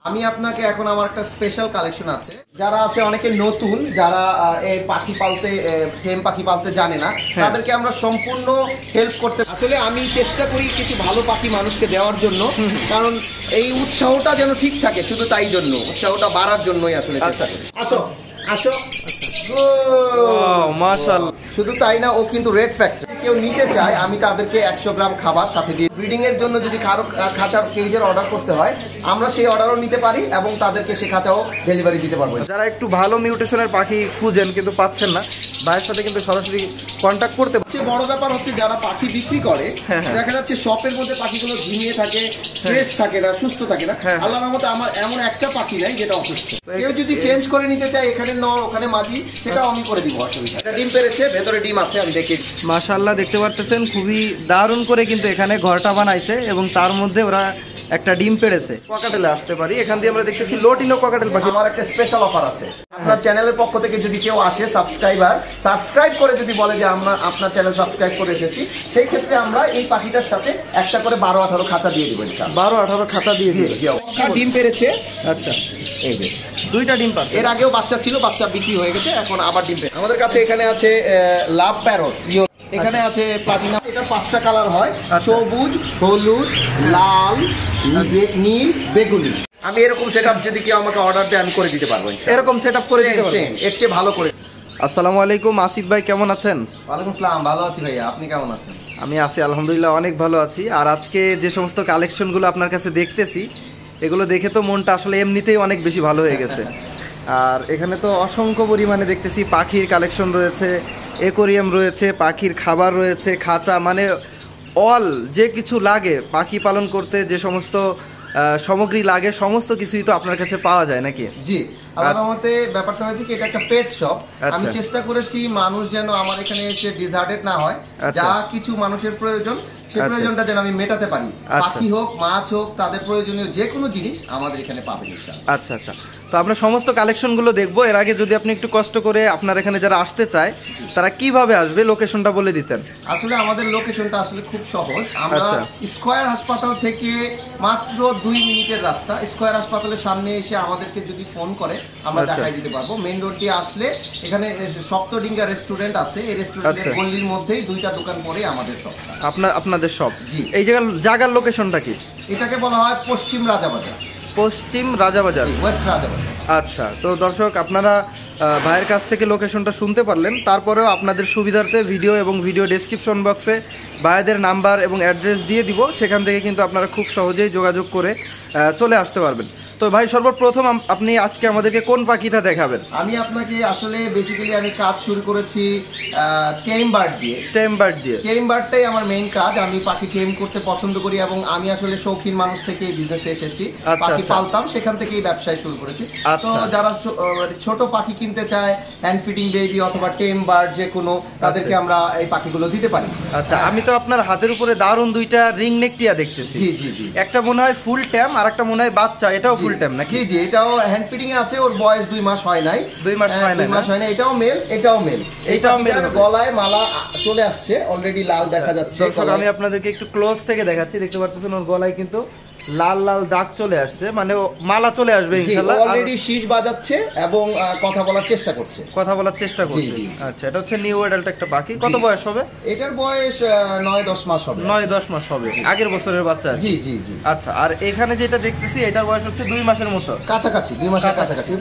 আমি আপনাকে এখন আমার একটা স্পেশাল কালেকশন আছে, যারা আছে অনেকে নতুন, যারা এই পাখি পালতে টেম পাখি পালতে জানে না, তাদেরকে আমরা সম্পূর্ণ হেল্প করতে। আসলে আমি চেষ্টা করি কিছু ভালো পাখি মানুষকে দেওয়ার জন্য, কারণ এই উৎসাহটা যেন ঠিক থাকে, শুধু তাই জন্য, উৎসাহটা বাড়ার জন্যই আসলে। আসো আসো, মাশাআল্লাহ। শুধু তাই না, ও কিন্তু রেড ফ্যাক্টর। কেউ নিতে চায় আমি তাদেরকে 100 গ্রাম খাবার সাথে দিয়ে, ব্রিডিং এর জন্য যদি কারো খাঁচার কেজের অর্ডার করতে হয় আমরা সেই অর্ডারও নিতে পারি এবং তাদেরকে সে খাঁচাও ডেলিভারি দিতে পারবো। যারা একটু ভালো মিউটেশনের পাখি খুঁজেন কিন্তু পাচ্ছেন না, ভাইয়ের সাথে কিন্তু সরাসরি কন্ট্যাক্ট করতে। সবচেয়ে বড় ব্যাপার হচ্ছে যারা পাখি বিক্রি করে, দেখা যাচ্ছে শপের মধ্যে পাখিগুলো ঝিমিয়ে থাকে, ফ্রেশ থাকে না, সুস্থ থাকে না। আল্লাহর রহমতে আমার এমন একটা পাখি নাই যেটা অসুস্থ। কেউ যদি চেঞ্জ করে নিতে চায়, এখানে নর ওখানে মাঝি, সেটাও আমি করে দিব, অসুবিধা। এটা ডিম পেরেছে, ভেতরে ডিম আছে, আমি দেখি। মাশাআল্লাহ, দেখতে পারতেছেন খুবই দারুণ করে কিন্তু এখানে ঘরটা বানাইছে এবং তার মধ্যে ওরা একটা ডিম পেড়েছে। ককাটেলে আসতে পারি, এখান দিয়ে আমরা দেখতেছি লোটিনো ককাটেল পাখি। আমার একটা স্পেশাল অফার আছে আপনার চ্যানেলের পক্ষ থেকে। যদি কেউ আসে সাবস্ক্রাইব করে যদি বলে যে আমরা আপনার চ্যানেল সাবস্ক্রাইব করে এসেছি, সেই ক্ষেত্রে আমরা এই পাখিটার সাথে একটা করে 12-18 খাঁচা দিয়ে দিব। 12-18 খাঁচা দিয়ে দিব। ডিম পেরেছে। আচ্ছা, এই যে দুইটা ডিম পাচ্ছে। এর আগেও বাচ্চা ছিল, বাচ্চা বিক্রি হয়ে গেছে, এখন আবার ডিম পেরেছে। আমাদের কাছে এখানে আছে লাভ প্যারট, এখানে আছে প্লাটিনা। এটা 5টা কালার হয়, সবুজ, হলুদ, লাল, নীল, বেগুনি। আমি এরকম সেটআপ যদি কেউ আমাকে অর্ডার দেয় আমি করে দিতে পারবো। এরকম সেটআপ করে দিতে পারবো, এর চেয়ে ভালো করে। আসসালামু আলাইকুম, আসিফ ভাই কেমন আছেন? ওয়ালাইকুম আসসালাম, ভালো আছি ভাইয়া, আপনি কেমন আছেন? আমি আছি আলহামদুলিল্লাহ, অনেক ভালো আছি। আর আজকে যে সমস্ত কালেকশনগুলো আপনার কাছে দেখতেছি, এগুলো দেখে তো মনটা আসলে এমনিতেই অনেক বেশি ভালো হয়ে গেছে। আর এখানে তো অসংখ্য পরিমাণে দেখতেছি পাখির কালেকশন রয়েছে, অ্যাকোরিয়াম রয়েছে, পাখির খাবার রয়েছে, খাঁচা, মানে অল যে কিছু লাগে পাখি পালন করতে, যে সমস্ত সামগ্রী লাগে সমস্ত কিছুই তো আপনার কাছে পাওয়া যায় নাকি? জি, আল্লাহর রহমতে ব্যাপারটা হয়েছে কি, এটা একটা পেট শপ। আমি চেষ্টা করেছি মানুষ যেন আমার এখানে এসে ডিজার্টেড না হয়, যা কিছু মানুষের প্রয়োজন সেই প্রয়োজনটা যেন আমি মেটাতে পারি। পাখি হোক, মাছ হোক, তাদের প্রয়োজনীয় যে কোনো জিনিস আমাদের এখানে পাবেন ইনশাআল্লাহ। আচ্ছা আচ্ছা, তো আমরা সমস্ত কালেকশনগুলো দেখবো। এর আগে যদি আপনি একটু কষ্ট করে আপনার এখানে যারা আসতে চায় তারা কিভাবে আসবে, লোকেশনটা বলে দিতেন। আসলে আমাদের লোকেশনটা আসলে খুব সহজ। আমরা স্কয়ার হাসপাতাল থেকে মাত্র 2 মিনিটের রাস্তা। স্কয়ার হাসপাতালের সামনে এসে আমাদেরকে যদি ফোন করে আমরা দেখাই দিতে পারবো। মেইন রোড দিয়ে আসলে এখানে সপ্তডিঙ্গা রেস্টুরেন্ট আছে, এই রেস্টুরেন্টের গলির মধ্যেই 2টা দোকান পরে আমাদের শপ। আপনাদের শপ? জি। এই জায়গার লোকেশনটা কি? এটাকে বলা হয় পশ্চিম রাজাবাজার। পশ্চিম রাজাবাজার, ওয়েস্ট রাজাবাজার। আচ্ছা, তো দর্শক আপনারা ভাইয়ের কাছ থেকে লোকেশনটা শুনতে পারলেন। তারপরেও আপনাদের সুবিধার্থে ভিডিও এবং ভিডিও ডেসক্রিপশন বক্সে ভাইদের নাম্বার এবং অ্যাড্রেস দিয়ে দিব, সেখান থেকে কিন্তু আপনারা খুব সহজেই যোগাযোগ করে চলে আসতে পারবেন। তো ভাই সর্বপ্রথম আপনি আজকে আমাদেরকে কোন পাখিটা দেখাবেন? আমি আপনাকে আসলে বেসিক্যালি আমি কাজ শুরু করেছি টেম বার্ড দিয়ে। টেম বার্ডটাই আমার মেইন কাজ। আমি পাখি টেম করতে পছন্দ করি এবং আমি আসলে শৌখিন মানুষ থেকে এই বিজনেসে এসেছি। পাখি পালতাম, সেখান থেকেই ব্যবসায় শুরু করেছি। তো যারা ছোট পাখি কিনতে চায়, হ্যান্ড ফিডিং বেবি অথবা টেম বার্ড যে কোনো, তাদেরকে আমরা এই পাখিগুলো দিতে পারি। আচ্ছা, আমি তো আপনার হাতের উপরে দারুণ 2টা রিং নেক টিয়া দেখতেছি। জি জি জি, একটা মনে হয় ফুল ট্যাম আর একটা মনে হয় বাচ্চা, এটাও ফুল ট্যাম নাকি? জি জি, এটাও হ্যান্ড ফিডিং এ আছে, ওর বয়স 2 মাস হয় নাই। 2 মাস হয় না, এটাও মেল, এটাও মেল। গলায় মালা চলে আসছে অলরেডি, লাল দেখা যাচ্ছে। আমি আপনাদেরকে একটু ক্লোজ থেকে দেখাচ্ছি, দেখতে পাচ্ছেন ওর গলায় কিন্তু লাল লাল দাগ চলে আসছে, মানে মালা চলে আসবে ইনশাআল্লাহ। অলরেডি শীষ বাজাচ্ছে এবং কথা বলার চেষ্টা করছে। আচ্ছা, এটা হচ্ছে নিউ অ্যাডাল্ট একটা পাখি। কত বয়স হবে এটার? বয়স 9-10 মাস হবে। 9-10 মাস হবে, আগের বছরের বাচ্চা। জি জি জি। আচ্ছা, আর এখানে যেটা দেখতেছি এটার বয়স হচ্ছে 2 মাসের মতো, কাছাকাছি 2 মাসের কাছাকাছি,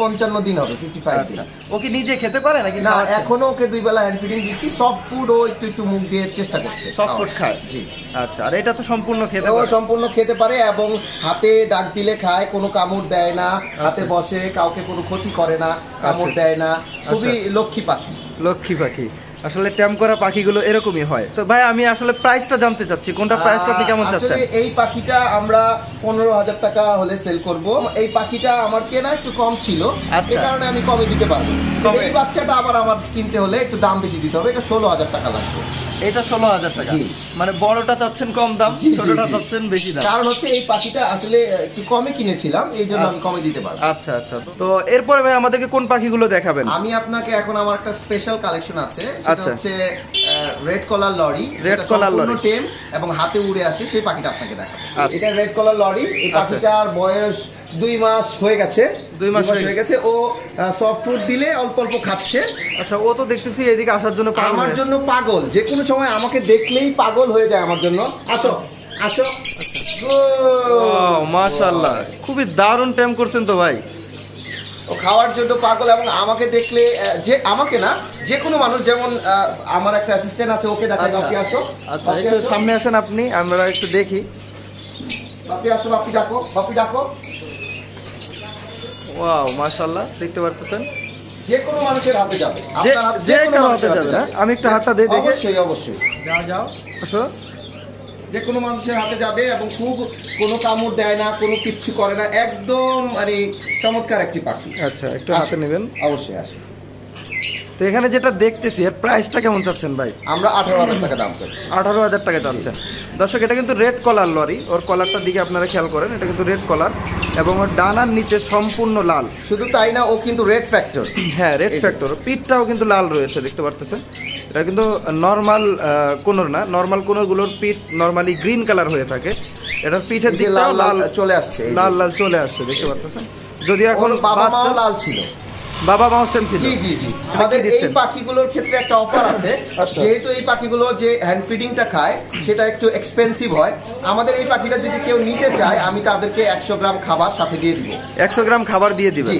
55 দিন হবে, 55 দিন। ও কি নিজে খেতে পারে নাকি? না, এখনো ওকে 2 বেলা হ্যান্ড ফিডিং দিচ্ছি। সফট ফুড ও একটু মুখ দিয়ে চেষ্টা করছে, সফট ফুড খায়। জি। আচ্ছা, আর এটা তো সম্পূর্ণ খেতে পারে এবং হাতে ডাক দিলে খায়, কোনো কামড় দেয় না, হাতে বসে, কাউকে কোনো ক্ষতি করে না, কামড় দেয় না, খুবই লক্ষ্মী পাখি। আসলে ট্যাম করা পাখিগুলো এরকমই হয়। তো ভাই আমি আসলে প্রাইসটা জানতে চাচ্ছি, কোনটা প্রাইসটা আপনি কেমন চাচ্ছেন? এই পাখিটা আমরা 15,000 টাকা হলে সেল করব। এই পাখিটা আমার কেনা একটু কম ছিল, এই কারণে আমি কমে দিতে পারবো। এই বাচ্চাটা আবার আমার কিনতে হলে একটু দাম বেশি দিতে হবে, এটা 16,000 টাকা লাগবে। এটা 16,000 টাকা? জি। মানে বড়টা চাচ্ছেন কম দাম, ছোটটা চাচ্ছেন বেশি দাম। কারণ হচ্ছে এই পাখিটা আসলে একটু কমে কিনেছিলাম, এই জন্য আমি কমে দিতে পারবো। আচ্ছা আচ্ছা, তো এরপরে ভাই আমাদেরকে কোন পাখিগুলো দেখাবেন? আমি আপনাকে এখন আমার একটা স্পেশাল কালেকশন আছে, সেটা হচ্ছে রেড কলার লরি। টেম এবং হাতে উড়ে আসে, সেই পাখিটা আপনাকে দেখাবো। এটা রেড কলার লরি। এই পাখিটার বয়স 2 মাস হয়ে গেছে। 2 মাস হয়ে গেছে। ও সফট ফুড দিলে অল্প অল্প খাচ্ছে। আচ্ছা, ও তো দেখতেছি এদিকে আসার জন্য আমার জন্য পাগল, যে কোনো সময় আমাকে দেখলেই পাগল হয়ে যায় আমার জন্য। আসো আসো। মাশাআল্লাহ, খুবই দারুণ টাইম করছেন তো ভাই। ও খাওয়ার জন্য পাগল, এবং আমাকে দেখলে, যে আমাকে না, যে কোনো মানুষ, যেমন আমার একটা অ্যাসিস্ট্যান্ট আছে, ওকে দেখাই। বাপি আসো। আচ্ছা, একটু সামনে আসেন আপনি, আমরা একটু দেখি। বাপি আসো, বাপি ডাকো, বাপি ডাকো। ওয়াও, মাশাআল্লাহ, দেখতে পারতেছেন যে কোনো মানুষের হাতে যাবে, যে কোনো হাতে যাবে না? আমি একটু হাতটা দিয়ে দেখি। অবশ্যই অবশ্যই, যাও যাও, আসো। যে কোনো মানুষের হাতে যাবে, এবং খুব কোনো কামড় দেয় না, কোনো কিচ্ছু করে না, একদম মানে চমৎকার একটি পাখি। আচ্ছা, একটু হাতে নেবেন। অবশ্যই আসে। তো এখানে যেটা দেখতেছি, এর প্রাইসটা কেমন চাচ্ছেন ভাই? আমরা 18,000 টাকা দাম চাচ্ছি। 18,000 টাকা চাচ্ছেন। দর্শক, এটা কিন্তু রেড কলার লরি। ওর কলারটার দিকে আপনারা খেয়াল করেন, এটা কিন্তু রেড কলার, এবং ওর ডানার নিচে সম্পূর্ণ লাল। শুধু তাই না, ও কিন্তু রেড ফ্যাক্টর। হ্যাঁ, রেড ফ্যাক্টর। পিঠটাও কিন্তু লাল রয়েছে, দেখতে পারতেছেন। এটা কিন্তু নর্মাল কোনর না, নর্মাল কোনরগুলোর পিঠ নর্মালি গ্রিন কালার হয়ে থাকে। এটার পিঠের দিকে লাল লাল চলে আসছে, লাল লাল চলে আসছে, দেখতে পাচ্ছেন। যদি এখন বাবা মাও লাল ছিল, বাবা মাও সেম ছিল। জি জি জি। আমাদের এই পাখিগুলোর ক্ষেত্রে একটা অফার আছে। যেহেতু এই পাখিগুলো যে হ্যান্ড ফিডিংটা খায়, সেটা একটু এক্সপেন্সিভ হয়। আমাদের এই পাখিটা যদি কেউ নিতে চায়, আমি তাদেরকে 100 গ্রাম খাবার সাথে দিয়ে দিব। 100 গ্রাম খাবার দিয়ে দিবেন?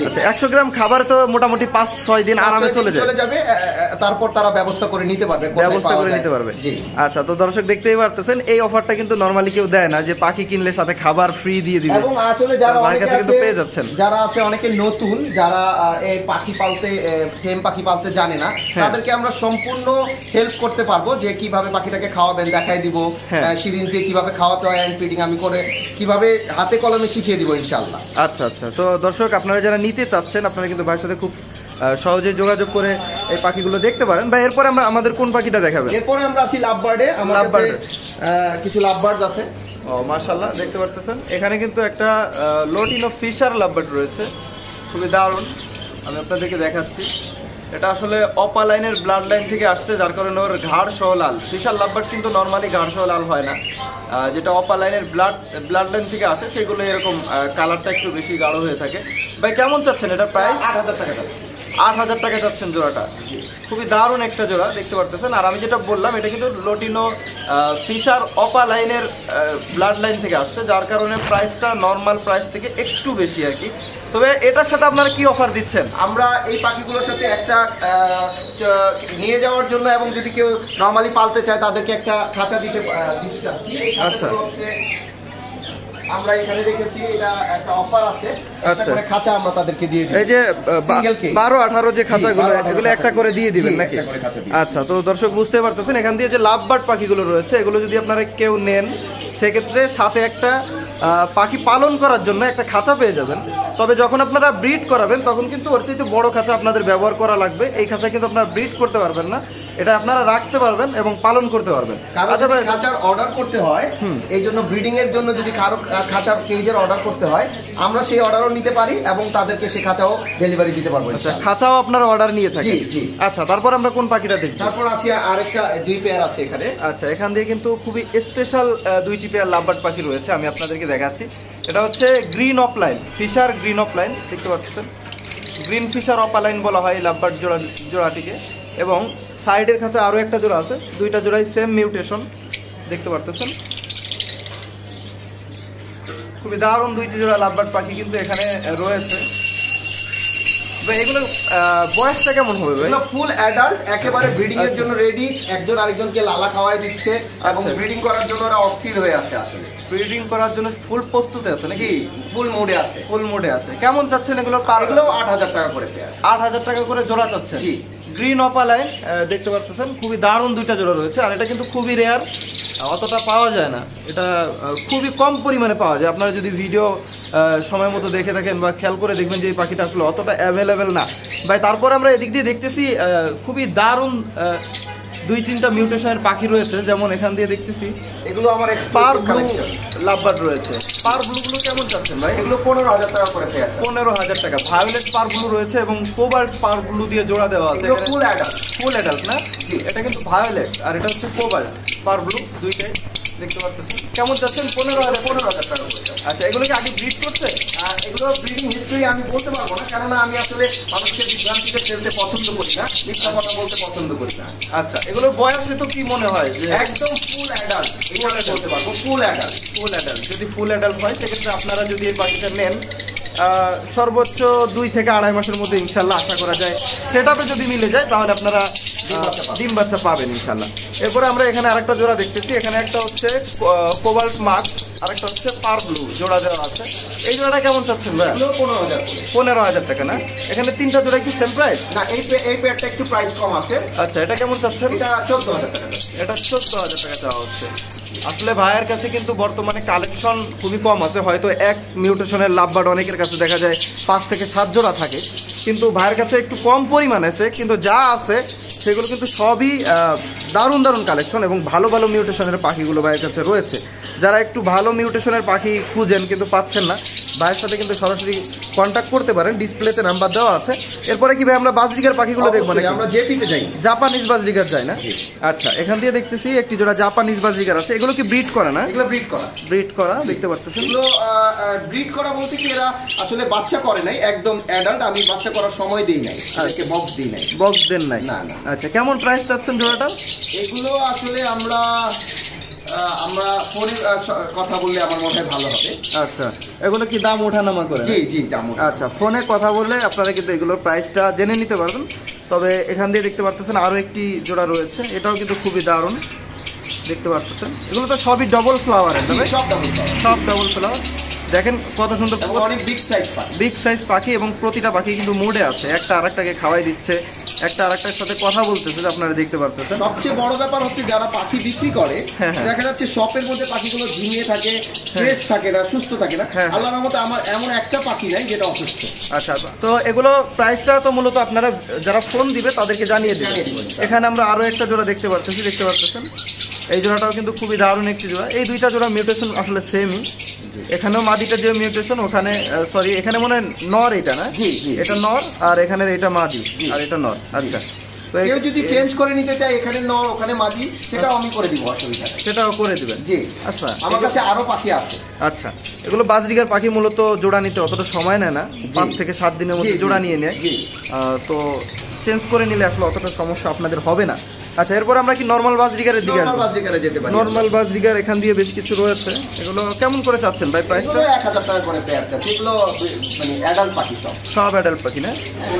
আচ্ছা, 100 গ্রাম খাবার তো মোটামুটি 5-6 দিন আরামে চলে যাবে। তারপর তারা ব্যবস্থা করে নিতে পারবে, জি। আচ্ছা, তো দর্শক দেখতেই পারতেছেন, এই অফারটা কিন্তু নরমালি কেউ দেয় না, যে পাখি কিনলে সাথে খাবার ফ্রি দিয়ে দিবে। এবং আসলে যারা অনেকে আছে, পেয়ে যাচ্ছেন, যারা আছে অনেকে নতুন, যারা এই পাখি পালতে, টেম পাখি পালতে জানে না, তাদেরকে আমরা সম্পূর্ণ হেল্প করতে পারবো, যে কিভাবে পাখিটাকে খাওয়াবেন দেখাই দিব, সিরিঞ্জ দিয়ে কিভাবে খাওয়াতে হয়, হ্যান্ড ফিডিং আমি করে কিভাবে হাতে কলমে শিখিয়ে দিব ইনশাআল্লাহ। আচ্ছা আচ্ছা, তো দর্শক, আপনারা যারা নিতে চাচ্ছেন, আপনারা কিন্তু ভাইয়ের সাথে খুব সহজে যোগাযোগ করে এই পাখিগুলো দেখতে পারেন। ভাই, এরপরে আমরা আমাদের কোন পাখিটা দেখাবেন? এরপরে আমরা আসি লাভবার্ডে। আমার কাছে কিছু লাভবার্ড আছে। ও মাশাআল্লাহ, দেখতে পারতেছেন এখানে কিন্তু একটা লোটিনো ফিশার লাভবার্ড রয়েছে, খুবই দারুণ। আমি আপনাদেরকে দেখাচ্ছি। এটা আসলে অপালাইনের ব্লাড লাইন থেকে আসছে, যার কারণে ওর ঘাড় সহ লাল। ফিশার লাভবার্ড কিন্তু নর্মালি ঘাড় সহ লাল হয় না, যেটা অপালাইনের ব্লাড লাইন থেকে আসে, সেগুলো এরকম কালারটা একটু বেশি গাঢ় হয়ে থাকে। ভাই, কেমন চাচ্ছেন এটা প্রাইস? 8,000 টাকা যাচ্ছে। 8,000 টাকা যাচ্ছেন জোড়াটা। খুবই দারুণ একটা জোড়া, দেখতে পারতেছেন। আর আমি যেটা বললাম, এটা কিন্তু লোটিনো ফিশার অপালাইনের ব্লাড লাইন থেকে আসছে, যার কারণে প্রাইসটা নর্মাল প্রাইস থেকে একটু বেশি আর কি। তবে এটার সাথে আপনারা কি অফার দিচ্ছেন? আমরা এই পাখিগুলোর সাথে একটা নিয়ে যাওয়ার জন্য, এবং যদি কেউ নরমালি পালতে চায়, তাদেরকে একটা খাঁচা দিতে চাচ্ছি। আচ্ছা, আমরা এখানে দেখেছি এটা একটা অফার আছে, একটা করে খাঁচা আমরা তাদেরকে দিয়ে দিই। এই যে 12-18 যে খাঁচাগুলো, এগুলো একটা করে দিয়ে দিবেন নাকি? আচ্ছা, তো দর্শক বুঝতে পারতেছেন, এখান দিয়ে যে লাভবার্ড পাখিগুলো রয়েছে, এগুলো যদি আপনারা কেউ নেন, সেক্ষেত্রে সাথে একটা পাখি পালন করার জন্য একটা খাঁচা পেয়ে যাবেন। তবে যখন আপনারা ব্রিড করাবেন, তখন কিন্তু ওর চাইতে বড় খাঁচা আপনাদের ব্যবহার করা লাগবে। এই খাঁচা কিন্তু আপনারা ব্রিড করতে পারবেন না, এটা আপনারা রাখতে পারবেন এবং পালন করতে পারবেন। আচ্ছা, খাঁচার অর্ডার করতে হয়, এই জন্য ব্রিডিং এর জন্য যদি কারো খাঁচার কেজের অর্ডার করতে হয়, আমরা সেই অর্ডারও নিতে পারি, এবং তাদেরকে সেই খাঁচাও ডেলিভারি দিতে পারবো। আচ্ছা, খাঁচাও আপনারা অর্ডার নিয়ে থাকেন? জি জি। আচ্ছা, তারপর আমরা কোন পাখিটা দেখব? তারপর আছে আরেকটা 2 পেয়ার আছে এখানে। আচ্ছা, এখান দিয়ে কিন্তু খুবই স্পেশাল 2টি পেয়ার লাভবার্ড পাখি রয়েছে, আমি আপনাদেরকে দেখাচ্ছি। এটা হচ্ছে green offline, fisher green offline, দেখতে পাচ্ছেন। গ্রিন ফিশার অফলাইন বলা হয় এই লাভবার্ড জোড়াটিকে। এবং সাইডের কাছে আরও একটা জোড়া আছে, দুইটা জোড়াই সেম মিউটেশন, দেখতে পারতেছেন। খুবই দারুণ 2টি জোড়া লাভবার্ড পাখি কিন্তু এখানে রয়েছে। এগুলো বয়সটা কেমন হবে ভাই? ফুল অ্যাডাল্ট, একেবারে ব্রিডিং এর জন্য রেডি। একজন আরেকজনকে লালা খাওয়াই দিচ্ছে, এবং ব্রিডিং করার জন্য ওরা অস্থির হয়ে আছে। আসলে ব্রিডিং করার জন্য ফুল প্রস্তুত আছে নাকি? ফুল মোডে আছে, ফুল মোডে আছে। কেমন চাচ্ছেন এগুলো? এগুলো 8,000 টাকা করে পেয়ার। 8,000 টাকা করে জোড়া চাচ্ছেন? জি। গ্রিন অপালাইন, দেখতে পাচ্ছেন খুবই দারুণ 2টা জোড়া রয়েছে। আর এটা কিন্তু খুবই রেয়ার, অতটা পাওয়া যায় না, এটা খুবই কম পরিমাণে পাওয়া যায়। আপনারা যদি ভিডিও সময় মতো দেখে থাকেন বা খেয়াল করে দেখবেন যে এই পাখিটা আসলে অতটা অ্যাভেলেবেল না ভাই। তারপর আমরা এদিক দিয়ে দেখতেছি খুবই দারুণ 2-3টা মিউটেশনের পাখি রয়েছে, যেমন এখান দিয়ে দেখতেছি এগুলো আমার স্পার ব্লু লাভবার্ড রয়েছে। স্পার ব্লুগুলো কেমন চাচ্ছেন ভাই? এগুলো 15,000 টাকা করে পেয়ার। 15,000 টাকা। ভায়োলেট স্পার ব্লু রয়েছে এবং কোবাল্ট স্পার ব্লু দিয়ে জোড়া দেওয়া আছে। ফুল অ্যাডাল্ট, ফুল অ্যাডাল্ট না? এটা কিন্তু ভায়োলেট, আর এটা হচ্ছে কোবাল্ট স্পার ব্লু, দুইটাই দেখতে পাচ্ছেন কেমন যাচ্ছেন 15,000 টাকা। আচ্ছা, এগুলো কি আগে ব্রিড করছে? এগুলো ব্রিডিং হিস্ট্রি আমি বলতে পারবো না, কেননা আমি আসলে মানুষকে বিভ্রান্তিতে ফেলতে পছন্দ করি না, মিথ্যা কথা বলতে পছন্দ করি না। আচ্ছা, এগুলোর বয়সে তো কি মনে হয় যে একদম ফুল অ্যাডাল্ট, এখানে বলতে পারবো ফুল অ্যাডাল্ট। যদি ফুল অ্যাডাল্ট হয় সেক্ষেত্রে আপনারা যদি এই পাখিটা নেন সর্বোচ্চ 2 থেকে 2.5 মাসের মধ্যে ইনশাল্লাহ আশা করা যায় সেটআপে যদি মিলে যায় তাহলে আপনারা ডিম বাচ্চা পাবেন ইনশাল্লাহ। এরপরে আমরা এখানে আরেকটা জোড়া দেখতেছি, এখানে একটা হচ্ছে কোবাল্ট মাস্ক আর একটা হচ্ছে পার ব্লু জোড়া দেওয়া আছে। এই জোড়াটা কেমন চাচ্ছেন ভাই? 15,000 টাকা না? এখানে 3টা জোড়া কি সেম প্রাইস? না, এই পেয়ারটা একটু প্রাইস কম আছে। আচ্ছা, এটা কেমন চাচ্ছেন? এটা 14,000 টাকা। এটা 14,000 টাকা চাওয়া হচ্ছে। আসলে ভাইয়ের কাছে কিন্তু বর্তমানে কালেকশন খুবই কম আছে, হয়তো এক মিউটেশনের লাভবার্ড অনেকের কাছে দেখা যায় 5 থেকে 7 জোড়া থাকে, কিন্তু ভাইয়ের কাছে একটু কম পরিমাণ আছে, কিন্তু যা আছে সেগুলো কিন্তু সবই দারুণ দারুণ কালেকশন এবং ভালো ভালো মিউটেশনের পাখিগুলো ভাইয়ের কাছে রয়েছে। যারা একটু ভালো মিউটেশনের পাখি খুঁজেন কিন্তু পাচ্ছেন না, ভাইয়ের সাথে কিন্তু সরাসরি কন্ট্যাক্ট করতে পারেন, ডিসপ্লেতে নাম্বার দেওয়া আছে। এরপরে কি ভাই আমরা বাজরিগার পাখিগুলো দেখবো নাকি? আমরা জেপিতে যাই, জাপানিজ বাজরিগার যাই না? আচ্ছা, এখান দিয়ে দেখতেছি একটি জোড়া জাপানিজ বাজরিগার আছে। এগুলো কি ব্রিড করা না? এগুলো ব্রিড করা দেখতে পাচ্ছেন। এগুলো ব্রিড করা বলতে কি এরা আসলে বাচ্চা করে নাই, একদম অ্যাডাল্ট। আমি বাচ্চা করার সময় দিই নাই, আজকে বক্স দিই নাই। বক্স দেন নাই? না। আচ্ছা, কেমন প্রাইস চাচ্ছেন জোড়াটা? এগুলো আসলে আমরা ফোনে কথা বললে আমার মনে হয় ভালো হবে। আচ্ছা, এগুলো কি দাম ওঠানামা করে? জি দাম। আচ্ছা, ফোনে কথা বললে আপনারা কিন্তু এগুলোর প্রাইসটা জেনে নিতে পারবেন। তবে এখান দিয়ে দেখতে পাচ্ছেন আরো একটি জোড়া রয়েছে, এটাও কিন্তু খুবই দারুণ দেখতে পাচ্ছেন। এগুলো তো সবই ডবল ফ্লাওয়ারের, সব ডবল ফ্লাওয়ার। দেখেন কত সুন্দর, অনেক বিগ সাইজ পাখি এবং প্রতিটা পাখি কিন্তু মুডে আছে, একটা আরেকটাকে খাওয়াই দিচ্ছে, একটা আরেকটার সাথে কথা বলতেছে, আপনারা দেখতে পাচ্ছেন। সবচেয়ে বড় ব্যাপার হচ্ছে যারা পাখি বিক্রি করে দেখা যাচ্ছে শপের মধ্যে পাখিগুলো ঝিমিয়ে থাকে, ফ্রেশ থাকে না, সুস্থ থাকে না। আল্লাহর রহমতে আমার এমন একটা পাখি নাই যেটা অসুস্থ। আচ্ছা, তো এগুলো প্রাইসটা তো মূলত আপনারা যারা ফোন দিবে তাদেরকে জানিয়ে দিবেন। এখানে আমরা আরো একটা জোড়া দেখতে পাচ্ছেন। এই জোড়াটাও কিন্তু খুবই দারুণ একটি জোড়া। এই দুইটা জোড়া মিউটেশন আসলে সেমই, এখানেও মাদিটা যে মিউটেশন ওখানে সরি এখানে মনে হয় নর, এটা না? এটা নর, আর এখানে এটা মাদি, আর এটা নর। আচ্ছা, কেউ যদি চেঞ্জ করে নিতে চায় এখানে নর ওখানে মাদি, সেটাও আমি করে দিব, অসুবিধা নেই, সেটাও করে দিবেন। জি। আচ্ছা, আমার কাছে আরো পাখি আছে। আচ্ছা, এগুলো বাজরিগার পাখি মূলত জোড়া নিতে অতটা সময় নেয় না, 5 থেকে 7 দিনের মধ্যে জোড়া নিয়ে নেয়, তো চেঞ্জ করে নিলে আসলে অতটা সমস্যা আপনাদের হবে না। আচ্ছা, এরপর আমরা কি নরমাল বাজরিগারের দিকে যেতে পারি? নরমাল বাজরিগার এখান দিয়ে বেশ কিছু রয়েছে। এগুলো কেমন করে চাচ্ছেন ভাই প্রাইসটা? 1000 টাকা করে পেয়ার চাচ্ছি। এগুলো মানে অ্যাডাল্ট পাখি, সব অ্যাডাল্ট পাখি না?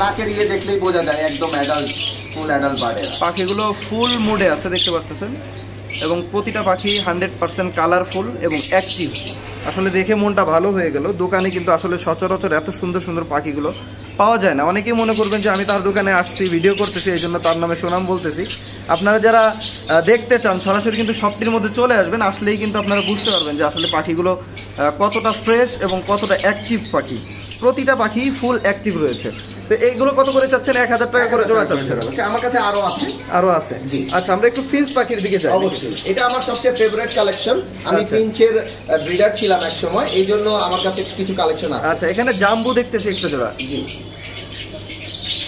নাকের ইয়ে দেখলেই বোঝা যায় একদম অ্যাডাল্ট, ফুল অ্যাডাল্ট বার্ড। পাখিগুলো ফুল মুডে আছে দেখতে পাচ্ছেন, এবং প্রতিটা পাখি 100% কালারফুল এবং অ্যাক্টিভ। আসলে দেখে মনটা ভালো হয়ে গেল। দোকানে কিন্তু আসলে সচরাচর এত সুন্দর সুন্দর পাখিগুলো পাওয়া যায় না। অনেকেই মনে করবেন যে আমি তার দোকানে আসছি, ভিডিও করতেছি, এই জন্য তার নামে সুনাম বলতেছি। আপনারা যারা দেখতে চান সরাসরি কিন্তু শপটির মধ্যে চলে আসবেন, আসলেই কিন্তু আপনারা বুঝতে পারবেন যে আসলে পাখিগুলো কতটা ফ্রেশ এবং কতটা অ্যাক্টিভ পাখি। প্রতিটা পাখি ফুল অ্যাক্টিভ রয়েছে। তো এইগুলো কত করে চাচ্ছেন? 1000 টাকা করে জোড়া চাচ্ছেন? আমার কাছে আরো আছে। আচ্ছা, আমরা একটু ফিঞ্চ পাখির দিকে যাই। অবশ্যই, এটা আমার সবচেয়ে ফেভারিট কালেকশন। আমি ফিঞ্চের ব্রিডার ছিলাম এক সময়, এই জন্য আমার কাছে কিছু কালেকশন আছে। আচ্ছা, এখানে জাম্বু দেখতেছি একটা জোড়া। জি,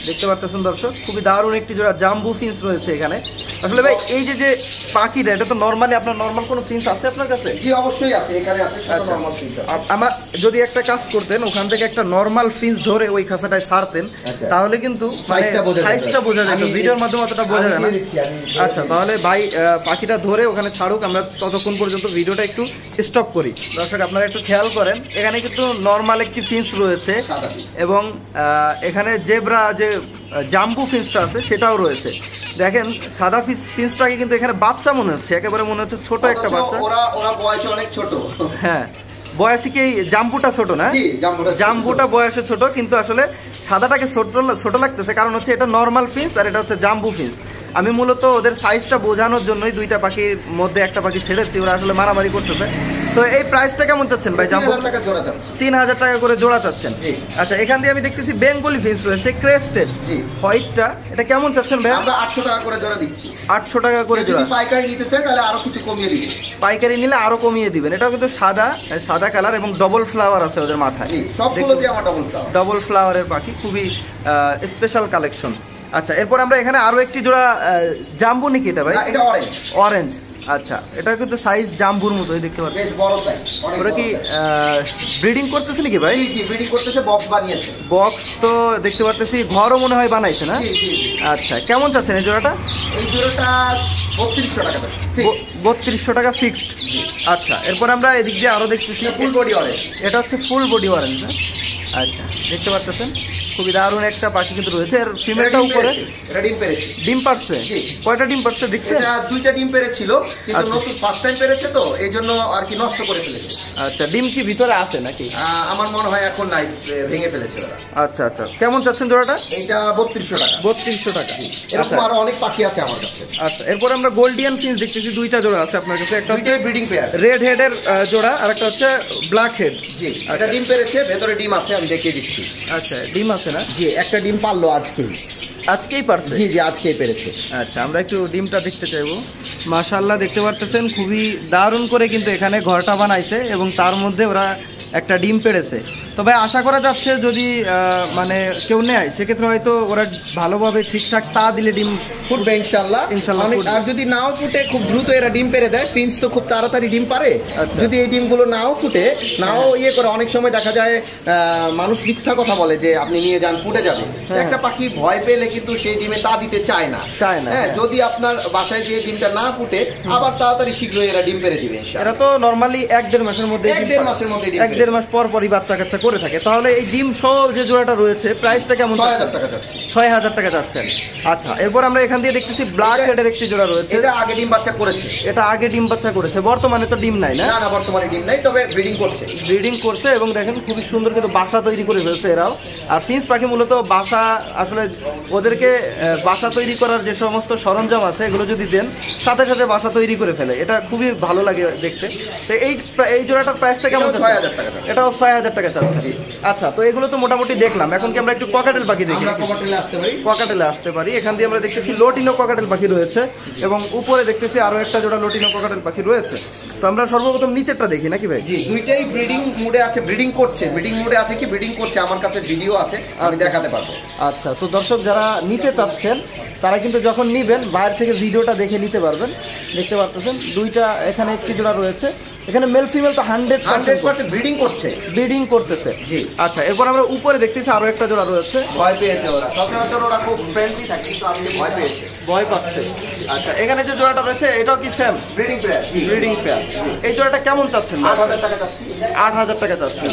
দেখতে পাচ্ছেন দর্শক, খুবই দারুণ একটি জোড়া জাম্বু ফিঞ্চ রয়েছে এখানে। আসলে ভাই এই যে পাখিটা, এটা তো নরমালি আপনার নরমাল কোনো ফিঞ্চ আছে আপনার কাছে? জি, অবশ্যই আছে, এখানে আছে নরমাল ফিঞ্চ। আমার যদি একটা কাজ করতেন, ওখান থেকে একটা নরমাল ফিঞ্চ ধরে ওই খাঁচাটায় ছাড়তেন, তাহলে কিন্তু সাইজটা বোঝা যেত, ভিডিওর মাধ্যমে অতটা বোঝা যায় না। আচ্ছা, তাহলে ভাই পাখিটা ধরে ওখানে ছাড়ুক, আমরা ততক্ষণ পর্যন্ত ভিডিওটা একটু স্টপ করি। দর্শক আপনারা একটু খেয়াল করেন, এখানে কিন্তু নরমাল একটি ফিঞ্চ রয়েছে এবং এখানে জেব্রা যে জাম্বু ফিঞ্চটা আছে সেটাও রয়েছে। দেখেন সাদা ফিঞ্চটাকে কিন্তু এখানে বাচ্চা মনে হচ্ছে, একেবারে মনে হচ্ছে ছোট একটা বাচ্চা। ওরা বয়সে অনেক ছোট। হ্যাঁ, বয়সে কি জাম্বুটা ছোট না? জাম্বুটা বয়সে ছোট, কিন্তু আসলে সাদাটাকে ছোট লাগতেছে, কারণ হচ্ছে এটা নরমাল ফিঞ্চ আর এটা হচ্ছে জাম্বু ফিঞ্চ। আমি মূলত ওদের সাইজটা বোঝানোর জন্যই দুইটা পাখির মধ্যে একটা পাখি ছেড়েছি, ওরা আসলে মারামারি করতেছে। তো এই প্রাইসটা কেমন চাচ্ছেন ভাই? 3000 টাকা করে জোড়া চাচ্ছেন। আচ্ছা, এখান দিয়ে আমি দেখতেছি বেঙ্গলি ফিঞ্চ রয়েছে ক্রেস্টেড হোয়াইটটা, এটা কেমন চাচ্ছেন ভাই? আমরা 800 টাকা করে জোড়া দিচ্ছি। 800 টাকা করে জোড়া। পাইকারি নিতে চাই তাহলে আরো কিছু কমিয়ে দিবেন। পাইকারি নিলে আরো কমিয়ে দিবেন। এটাও কিন্তু সাদা কালার এবং ডবল ফ্লাওয়ার আছে ওদের মাথায়। সবগুলোতে আমার ডবল ফ্লাওয়ারের পাখি, খুবই স্পেশাল কালেকশন। আচ্ছা, এরপর আমরা এখানে আরো একটি জোড়া জাম্বু নাকি এটা ভাই? এটা অরেঞ্জ। আচ্ছা, এটা কিন্তু সাইজ জাম্বুর মতোই দেখতে পাচ্ছেন, বেশ বড় সাইজ। ওরা কি ব্রিডিং করতেছে নাকি ভাই? জি ব্রিডিং করতেছে, বক্স বানিয়েছে। বক্স তো দেখতে পারতেছি, ঘরও মনে হয় বানাইছে না? আচ্ছা, কেমন চাচ্ছেন এই জোড়াটা? এই জোড়াটা 3200 টাকা। 3200 টাকা ফিক্সড। আচ্ছা, এরপর আমরা এদিক দিয়ে আরো দেখতেছি ফুল বডি অরেঞ্জ। এটা হচ্ছে ফুল বডি অরেঞ্জ। আচ্ছা, দেখতে পাচ্ছেন খুবই দারুণ একটা পাখি কিন্তু রয়েছে। এর ফিমেলটা উপরে ডিম পেরেছে। ডিম পারছে? কয়টা ডিম পারছে দেখছেন? এটা 2টা ডিম পেরেছিল, কিন্তু নতুন ফার্স্ট টাইম পেরেছে তো এইজন্য আর কি নষ্ট করে ফেলেছে। আচ্ছা, ডিম কি ভিতরে আছে নাকি? আমার মনে হয় এখন নাই, ভেঙে ফেলেছে ওরা। আচ্ছা আচ্ছা, কেমন চাচ্ছেন জোড়াটা? এটা 3200 টাকা। 3200 টাকা। এরকম আরো অনেক পাখি আছে আমার কাছে। আচ্ছা, এরপর আমরা গোল্ডিয়ান ফিন্স দেখতেছি, দুইটা জোড়া আছে আপনার কাছে। একটা হচ্ছে ব্রিডিং পেয়ার, রেড হেডের জোড়া, আর একটা হচ্ছে ব্ল্যাক হেড। জি, এটা ডিম পেরেছে, ভেতরে ডিম আছে, আমি দেখিয়ে দিচ্ছি। আচ্ছা, ডিম আছে না? জি, একটা ডিম পারলো আজকেই পারছে? জি জি, আজকেই পেরেছে। আচ্ছা, আমরা একটু ডিমটা দেখতে চাইবো। মাশাআল্লাহ, দেখতে পারতেছেন খুবই দারুণ করে কিন্তু এখানে ঘরটা বানাইছে এবং তার মধ্যে ওরা একটা ডিম পেড়েছে। তবে আশা করা যাচ্ছে যদি মানে কেউ নেয় সেক্ষেত্রে হয়তো ওরা ভালোভাবে ঠিকঠাক তা দিলে ডিম ফুটবে ইনশাআল্লাহ। আর যদি নাও ফুটে খুব দ্রুত এরা ডিম পেড়ে দেয়। ফিন্স তো খুব তাড়াতাড়ি ডিম পারে। যদি এই ডিমগুলো নাও ফুটে, নাও ইয়ে করে, অনেক সময় দেখা যায় মানুষ মিথ্যা কথা বলে যে আপনি নিয়ে যান ফুটে যাবে। একটা পাখি ভয় পেলে কিন্তু সেই ডিমে তা দিতে চায় না। হ্যাঁ, যদি আপনার বাসায় যে ডিমটা না ফুটে, আবার তাড়াতাড়ি শীঘ্রই এরা ডিম পেড়ে দিবে ইনশাআল্লাহ। এরা তো নরমালি 1-1.5 মাসের মধ্যে, 1-1.5 মাসের মধ্যে, 1-1.5 মাস পর পরই বাচ্চা কাচ্চা করে থাকে। তাহলে এই ডিম সহ যে জোড়াটা রয়েছে প্রাইসটা কেমন? 6000 টাকা যাচ্ছে। 6000 টাকা যাচ্ছেন। আচ্ছা, এরপর আমরা এখান দিয়ে দেখতেছি ব্ল্যাক হেডের একটি জোড়া রয়েছে। এটা আগে ডিম বাচ্চা করেছে। এটা আগে ডিম বাচ্চা করেছে, বর্তমানে তো ডিম নাই না? না, বর্তমানে ডিম নাই, তবে ব্রিডিং করছে। ব্রিডিং করছে এবং দেখেন খুবই সুন্দর কিন্তু বাসা তৈরি করে ফেলছে এরাও। আর ফিন্স পাখি মূলত বাসা, আসলে ওদেরকে বাসা তৈরি করার যে সমস্ত সরঞ্জাম আছে এগুলো যদি দেন, সাথে সাথে বাসা তৈরি করে ফেলে। এটা খুবই ভালো লাগে দেখতে। তো এই জোড়াটার প্রাইসটা কেমন? 6000 টাকা। এটাও 6000 টাকা চাচ্ছে। আচ্ছা, তো এগুলো তো মোটামুটি দেখলাম। এখন কি আমরা একটু ককাটেল পাখি দেখি? ককাটেলে আসতে পারি। এখান দিয়ে আমরা দেখতেছি লোটিনো ককাটেল পাখি রয়েছে এবং উপরে দেখতেছি আরো একটা জোড়া লোটিনো ককাটেল পাখি রয়েছে। তো আমরা সর্বপ্রথম নিচেরটা দেখি নাকি ভাই? জি, দুইটাই ব্রিডিং মুডে আছে। ব্রিডিং করছে কি ব্রিডিং করছে, আমার কাছে ভিডিও আছে, আমি দেখাতে পারবো। আচ্ছা, তো দর্শক যারা নিতে চাচ্ছেন তারা কিন্তু যখন নিবেন বাইরে থেকে ভিডিওটা দেখে নিতে পারবেন। দেখতে পারতেছেন দুইটা এখানে একটি জোড়া রয়েছে। এখানে মেল ফিমেল তো 100% ব্রিডিং করছে, ব্রিডিং করতেছে। জি। আচ্ছা, এরপর আমরা উপরে দেখতেছি আরো একটা জোড়া রয়েছে। ভয় পেয়েছে ওরা, সচরাচর ওরা খুব ফ্রেন্ডলি থাকে, কিন্তু আজকে ভয় পেয়েছে, ভয় পাচ্ছে। আচ্ছা, এখানে যে জোড়াটা রয়েছে এটাও কি same breeding pair? Breeding pair. এই জোড়াটা কেমন চাচ্ছেন? 8000 টাকা চাচ্ছি। 8000 টাকা চাচ্ছেন।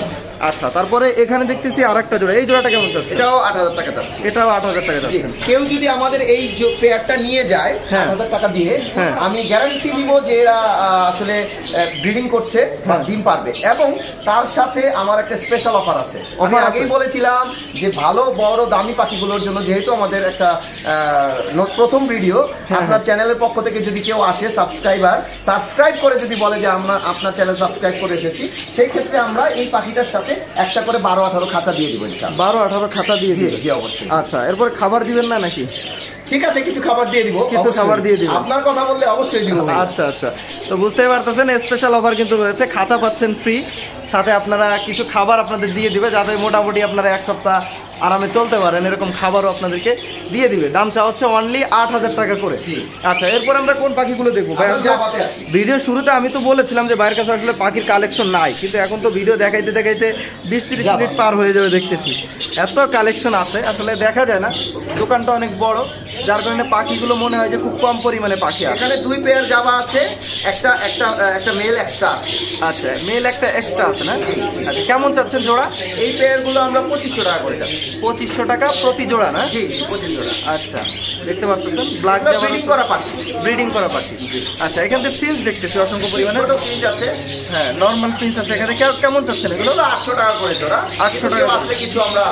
আচ্ছা, তারপরে এখানে দেখতেছি আরেকটা জোড়া। এই জোড়াটা কেমন চাচ্ছেন? এটাও 8000 টাকা চাচ্ছি। এটাও 8000 টাকা চাচ্ছেন। কেউ যদি আমাদের এই পেয়ারটা নিয়ে যায় 8000 টাকা দিয়ে, আমি গ্যারান্টি দিব যে এরা আসলে ব্রিডিং করছে বা ডিম পারবে। এবং তার সাথে আমার একটা স্পেশাল অফার আছে। আমি আগেই বলেছিলাম যে ভালো বড় দামি পাখিগুলোর জন্য, যেহেতু আমাদের একটা প্রথম ভিডিও, আপনার চ্যানেলের পক্ষ থেকে যদি কেউ আসে সাবস্ক্রাইব করে যদি বলে যে আমরা আপনার চ্যানেল সাবস্ক্রাইব করে এসেছি, সেই ক্ষেত্রে আমরা এই পাখিটার সাথে একটা করে 12-18 খাঁচা দিয়ে দিব ইনশাআল্লাহ। 12-18 খাঁচা দিয়ে দিব? জি, অবশ্যই। আচ্ছা, এরপর খাবার দিবেন না নাকি? ঠিক আছে, কিছু খাবার দিয়ে দিব। কিছু খাবার দিয়ে দিব, আপনার কথা বললে অবশ্যই দিব। আচ্ছা আচ্ছা, তো বুঝতেই পারতেছেন স্পেশাল অফার কিন্তু রয়েছে। খাঁচা পাচ্ছেন ফ্রি, সাথে আপনারা কিছু খাবার আপনাদের দিয়ে দিবে, যাতে মোটামুটি আপনারা এক সপ্তাহ আরামে চলতে পারেন। এরকম খাবারও আপনাদেরকে দিয়ে দিবে। দাম চা হচ্ছে অনলি 8000 টাকা করে। আচ্ছা, এরপর আমরা কোন পাখিগুলো দেখবো? ভিডিও শুরুতে আমি তো বলেছিলাম যে বাইরের কাছে আসলে পাখির কালেকশন নাই, কিন্তু এখন তো ভিডিও দেখাইতে দেখাইতে 20-30 মিনিট পার হয়ে যাবে। দেখতেছি এত কালেকশন আছে, আসলে দেখা যায় না। দোকানটা অনেক বড়, যার কারণে পাখিগুলো মনে হয় যে খুব কম পরিমাণে পাখি আছে। এখানে 2 পেয়ার জাবা আছে, একটা মেল এক্সট্রা। আচ্ছা, মেল একটা এক্সট্রা আছে না? আচ্ছা, কেমন চাচ্ছেন জোড়া? এই পেয়ারগুলো আমরা 2500 টাকা করে যাচ্ছি। 2500 টাকা প্রতি জোড়া না? জি, 25 জোড়া। আচ্ছা, দেখতে পাচ্ছেন ব্ল্যাক ব্রিডিং করা পাখি। ব্রিডিং করা পাখি। আচ্ছা, এখান থেকে ফিন্স দেখতেছি অসংখ্য পরিমাণে। ছোট ফিন্স আছে, হ্যাঁ, নরমাল ফিন্স আছে। এখানে কেমন চাচ্ছেন এগুলো? 800 টাকা করে জোড়া। 800 টাকা আসলে কিছু আমরা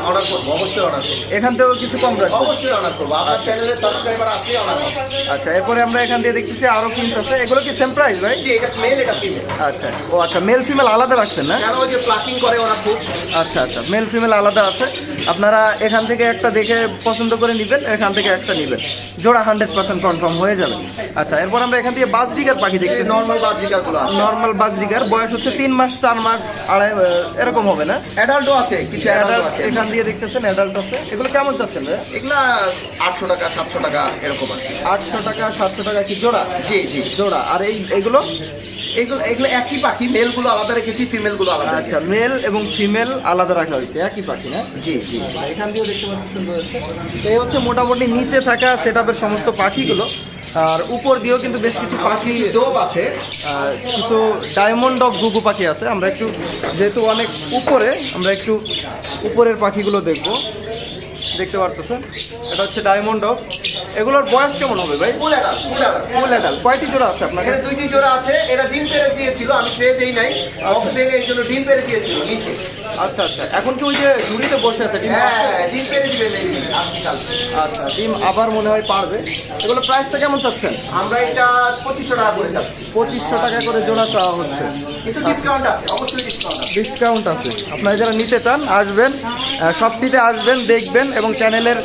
অর্ডার করব, অবশ্যই অর্ডার করব। এখান থেকেও কিছু কম রাখবো? অবশ্যই অর্ডার করব, আপনার চ্যানেলে সাবস্ক্রাইবার আসলে অর্ডার করব। আচ্ছা, এরপরে আমরা এখান দিয়ে দেখতেছি আরো ফিন্স আছে। এগুলো কি সেম প্রাইস ভাই? জি, এটা মেল, এটা ফিমেল। আচ্ছা, ও আচ্ছা, মেল ফিমেল আলাদা রাখছেন না? কারণ ওই যে প্লাকিং করে ওরা খুব। আচ্ছা আচ্ছা, মেল ফিমেল আলাদা দেওয়া আছে, আপনারা এখান থেকে একটা দেখে পছন্দ করে নেবেন, এখান থেকে একটা নেবেন, জোড়া 100% কনফার্ম হয়ে যাবে। আচ্ছা, এরপর আমরা এখান থেকে বাজরিগার পাখি দেখি, নর্মাল বাজরিগারগুলো আছে। নর্মাল বাজরিগার বয়স হচ্ছে 3 মাস 4 মাস এরকম হবে না? অ্যাডাল্টও আছে, কিছু অ্যাডাল্ট আছে এখান দিয়ে দেখতেছেন, অ্যাডাল্ট আছে। এগুলো কেমন চাচ্ছেন? এগুলা 800 টাকা 700 টাকা এরকম আছে। 800 টাকা 700 টাকা কি জোড়া? জি জি জোড়া। আর এইগুলো এগুলো একই পাখি, মেলগুলো আলাদা রেখেছি, ফিমেলগুলো আলাদা। আচ্ছা, মেল এবং ফিমেল আলাদা রাখা হয়েছে, একই পাখি না? জি জি। এখান দিয়েও দেখতে পাচ্ছেন রয়েছে। এই হচ্ছে মোটামুটি নিচে থাকা সেটআপের সমস্ত পাখিগুলো। আর উপর দিয়েও কিন্তু বেশ কিছু পাখি ডোব আছে, কিছু ডায়মন্ড অফ গুগু পাখি আছে। আমরা একটু, যেহেতু অনেক উপরে, আমরা একটু উপরের পাখিগুলো দেখবো। দেখতে পারতেছেন, এটা হচ্ছে ডায়মন্ড অফ। এগুলোর বয়স কেমন হবে ভাই? Full adult. কয়টি জোড়া আছে আপনার? এখানে 2টি জোড়া আছে। এটা ডিম পেড়ে দিয়েছিল, আমি ট্রে দেই নাই, অফ থেকে এই জন্য ডিম পেড়ে দিয়েছিল নিচে। আচ্ছা আচ্ছা, এখন কি ওই যে ঝুড়িতে বসে আছে ডিম? হ্যাঁ, ডিম পেড়ে দিবে নেই। আচ্ছা, ডিম আবার মনে হয় পারবে। এগুলো প্রাইসটা কেমন চাচ্ছেন? আমরা এটা 2500 টাকা করে যাচ্ছি। 2500 টাকা করে জোড়া চাওয়া হচ্ছে, কিন্তু ডিসকাউন্ট আছে, অবশ্যই ডিসকাউন্ট আছে। আপনারা যারা নিতে চান আসবেন, শপটিতে আসবেন, দেখবেন এবং চ্যানেলের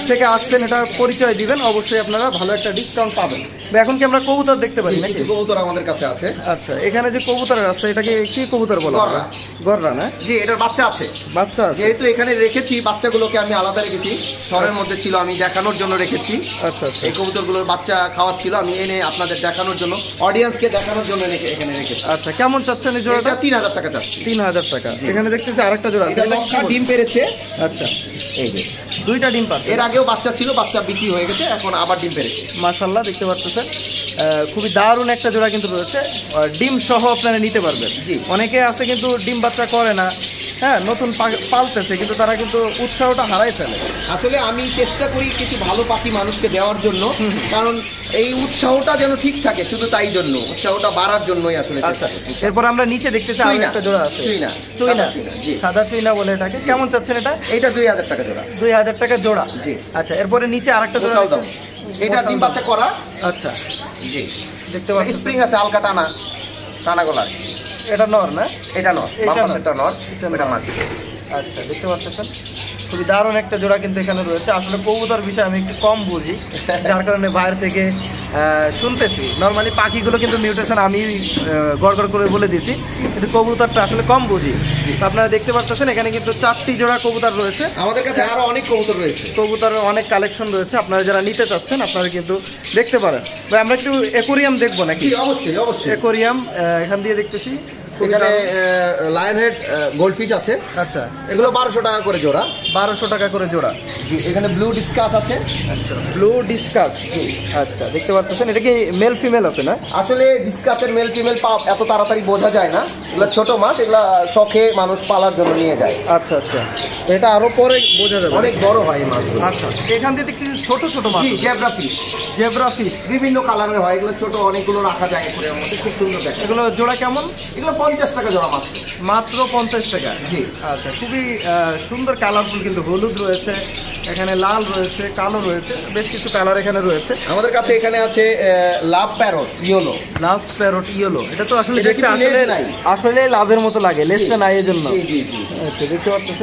থেকে আসছেন এটা পরিচয় দিবেন, অবশ্যই আপনারা ভালো একটা ডিসকাউন্ট পাবেন। এখন কি আমরা কবুতর দেখতে পারি নাকি? কবুতর আমাদের কাছে আছে। আচ্ছা, এখানে যে কবুতর আছে এটাকে কি কবুতর বলা হয়? গররা না? জি, এটার বাচ্চা আছে। বাচ্চা আছে, যেহেতু এখানে রেখেছি, বাচ্চাগুলোকে আমি আলাদা রেখেছি, ঘরের মধ্যে ছিল, আমি দেখানোর জন্য রেখেছি। আচ্ছা আচ্ছা, এই কবুতরগুলোর বাচ্চা খাওয়াচ্ছিল, আমি এনে আপনাদের দেখানোর জন্য, অডিয়েন্সকে দেখানোর জন্য এখানে রেখেছি। আচ্ছা, কেমন চাচ্ছেন এই জোড়াটা? 3000 টাকা চাচ্ছি। 3000 টাকা। এখানে দেখতেছি আরেকটা জোড়া আছে, ডিম পেড়েছে। আচ্ছা, এই যে 2টা ডিম পাচ্ছে। এর আগেও বাচ্চা ছিল, বাচ্চা বিক্রি হয়ে গেছে, এখন আবার ডিম পেড়েছে। মাশাআল্লাহ, দেখতে পাচ্ছেন খুবই দারুণ একটা জোড়া কিন্তু রয়েছে, ডিম সহ আপনারা নিতে পারবেন। অনেকে আছে কিন্তু ডিম বাচ্চা করে না, হ্যাঁ, নতুন পালতেছে, কিন্তু তারা কিন্তু উৎসাহটা হারাই ফেলে। আসলে আমি চেষ্টা করি কিছু ভালো পাখি মানুষকে দেওয়ার জন্য, কারণ এই উৎসাহটা যেন ঠিক থাকে, শুধু তাই জন্য, উৎসাহটা বাড়ার জন্যই আসলে। আচ্ছা, এরপর আমরা নিচে দেখতেছি আরেকটা জোড়া আছে, চুইনা, সাদা চুইনা বলে এটাকে। কেমন চাচ্ছেন এটা? এটা 2000 টাকা জোড়া। 2000 টাকা জোড়া। জি। আচ্ছা, এরপরে নিচে আরেকটা জোড়া দাও। এটা ডিম বাচ্চা করা। আচ্ছা, জি, দেখতে পাচ্ছেন স্প্রিং আছে, হালকা টানা গলা। এটা নর না? এটা নর, বাম পাশেরটা নর, এটা মাটি। আচ্ছা, দেখতে পাচ্ছেন খুবই দারুণ একটা জোড়া কিন্তু এখানে রয়েছে। আসলে কবুতর বিষয়ে আমি একটু কম বুঝি, যার কারণে বাইরে থেকে শুনতেছি। নর্মালি পাখিগুলো কিন্তু মিউটেশন আমি গড়গড় করে বলে দিছি, কিন্তু কবুতরটা আসলে কম বুঝি। আপনারা দেখতে পাচ্ছেন এখানে কিন্তু 4টি জোড়া কবুতর রয়েছে। আমাদের কাছে আরো অনেক কবুতর রয়েছে, কবুতরের অনেক কালেকশন রয়েছে। আপনারা যারা নিতে চাচ্ছেন আপনারা কিন্তু দেখতে পারেন। ভাই, আমরা একটু অ্যাকোরিয়াম দেখবো নাকি? অবশ্যই অবশ্যই। অ্যাকোরিয়াম এখান দিয়ে দেখতেছি, এখানে লায়ন হেড গোল্ডফিশ আছে। আচ্ছা, এগুলো 1200 টাকা করে জোড়া। 1200 টাকা করে জোড়া। জি, এখানে ব্লু ডিসকাস আছে। আচ্ছা, ব্লু ডিসকাস। জি, আচ্ছা, দেখতে পাচ্ছেন এটা কি মেল ফিমেল আছে না? আসলে ডিসকাসের মেল ফিমেল এত তাড়াতাড়ি বোঝা যায় না, এগুলো ছোট মাছ, এগুলা শখে মানুষ পালার জন্য নিয়ে যায়। আচ্ছা আচ্ছা, এটা আরো পরে বোঝা যাবে, অনেক বড় হয় এই মাছগুলো। আচ্ছা, এখান থেকে দেখতেছি ছোট ছোট মাছ। জি, জেব্রা ফিশ বিভিন্ন কালারের হয়, এগুলো ছোট, অনেকগুলো রাখা যায় এর মধ্যে, খুব সুন্দর দেখে। এগুলো জোড়া কেমন? এগুলো 50 টাকা জোড়া মাত্র 50 টাকা। জি, আচ্ছা, খুবই সুন্দর কালারফুল, কিন্তু হলুদ রয়েছে, এখানে লাল রয়েছে, কালো রয়েছে, বেশ কিছু কালার এখানে রয়েছে। আমাদের কাছে এখানে আছে লাভ প্যারট ইয়েলো। লাভ প্যারট ইয়েলো, এটা তো আসলে আসলে লাভের মতো লাগে, লেজটা নাই এই জন্য। আচ্ছা, দেখতে পাচ্ছেন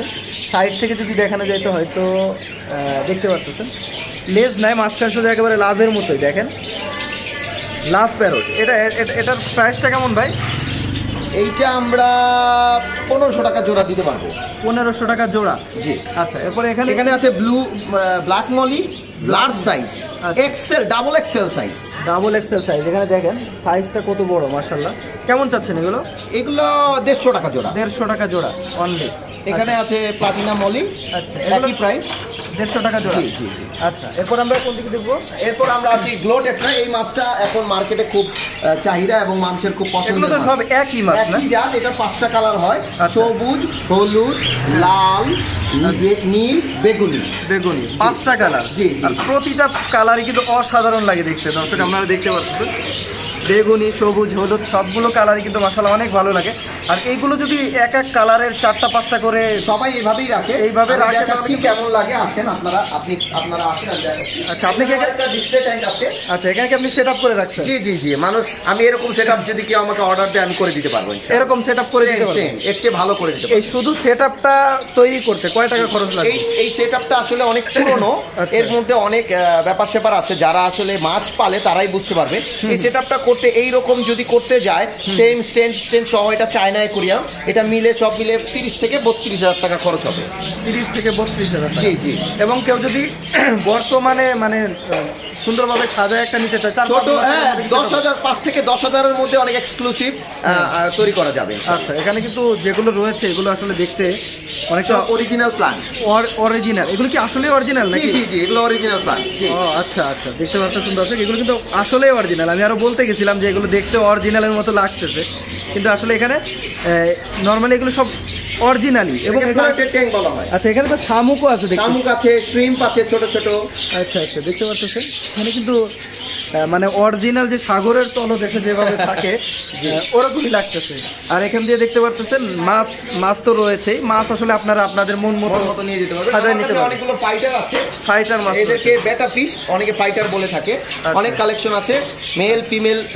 সাইড থেকে যদি দেখানো যায় তো হয়তো দেখতে পাচ্ছেন লেজ নাই, মাঝখান শুধু একেবারে লাভের মতোই। দেখেন, লাভ প্যারট, এটার প্রাইসটা কেমন ভাই? এইটা আমরা 1500 টাকা জোড়া দিতে পারবো। 1500 টাকা জোড়া। জি। আচ্ছা, এরপরে এখানে আছে black molly, large size, XL, double XL size. Double XL size, এখানে দেখেন সাইজটা কত বড়, মাশাআল্লাহ। কেমন চাচ্ছেন এগুলো? এগুলো 150 টাকা জোড়া। 150 টাকা জোড়া অনলি। এখানে আছে প্লাটিনা মলি। আচ্ছা, একই প্রাইস, 150 টাকা জোড়া। জি জি। আচ্ছা, এরপর আমরা কোন দিকে দেখবো? এরপর আমরা আছি গ্লো টেট্রা। এই মাছটা এখন মার্কেটে খুব চাহিদা এবং মানুষের খুব পছন্দ। এগুলো তো সব একই মাছ না? একই জাত। এটা 5টা কালার হয়, সবুজ, হলুদ, লাল, নীল, বেগুনি। 5টা কালার। জি জি। প্রতিটা কালারই কিন্তু অসাধারণ লাগে দেখতে। দর্শক আপনারা দেখতে পাচ্ছেন বেগুনি, সবুজ, হলুদ সবগুলো কালারই কিন্তু মাশাআল্লাহ অনেক ভালো লাগে। আর এইগুলো যদি এক এক কালারের 4টা 5টা করে সবাই এইভাবেই রাখে, এইভাবে রাখে, কেমন লাগে আসেন আপনারা আসেন। আচ্ছা, আপনি কি একটা ডিসপ্লে ট্যাঙ্ক আছে? আচ্ছা, এখানে কি আপনি সেটআপ করে রাখছেন? জি জি জি, মানুষ আমি এরকম সেটআপ যদি কেউ আমাকে অর্ডার দেয় আমি করে দিতে পারবো। এরকম সেটআপ করে দিতে পারবেন? এর চেয়ে ভালো করে দিতে পারবো। এই শুধু সেটআপটা তৈরি করতে কয় টাকা খরচ লাগে? এই সেটআপটা আসলে অনেক পুরনো, এর মধ্যে অনেক ব্যাপার স্যাপার আছে, যারা আসলে মাছ পালে তারাই বুঝতে পারবে। এই সেটআপটা করতে এইরকম যদি করতে যায়, সেম স্ট্যান্ড সহ, এটা চায়নায় কোরিয়াম, এটা মিলে সব মিলে 30 থেকে 32,000 টাকা খরচ হবে। 30 থেকে 32,000? জি জি। এবং কেউ যদি বর্তমানে মানে সুন্দরভাবে সাজায় একটা নিতে চায়, ছোট 10,000, 5 থেকে 10,000-এর মধ্যে অনেক এক্সক্লুসিভ তৈরি করা যাবে। আচ্ছা, এখানে কিন্তু যেগুলো রয়েছে এগুলো আসলে দেখতে অনেকটা অরিজিনাল প্ল্যান্ট। অরিজিনাল? এগুলো কি আসলে অরিজিনাল নাকি? জি জি, এগুলো অরিজিনাল প্ল্যান্ট। ও আচ্ছা আচ্ছা, দেখতে পাচ্ছেন দর্শক, এগুলো কিন্তু আসলেই অরিজিনাল। আমি আরো বলতে গেছিলাম যে এগুলো দেখতে অরিজিনালের মতো লাগতেছে, কিন্তু আসলে এখানে নরমালি এগুলো সব অরিজিনালি। এবং ট্যাঙ্ক বলা হয়। আচ্ছা, এখানে তো শামুকও আছে, শামুক আছে, শ্রিম্প আছে ছোট ছোট। আচ্ছা আচ্ছা, দেখতে পাচ্ছেন এখানে কিন্তু মানে অরিজিনাল যে সাগরের তলদেশে যেভাবে থাকে ওরকমই লাগতেছে। আর এখান দিয়ে দেখতে পাচ্ছেন মাছ তো রয়েছেই, মাছ আসলে আপনারা আপনাদের মন মতো নিয়ে যেতে পারবেন, সাজায় নিতে পারবেন। অনেকগুলো ফাইটার আছে, ফাইটার মাছ, এদেরকে বেটা ফিশ অনেকে ফাইটার বলে থাকে। অনেক কালেকশন আছে, মেল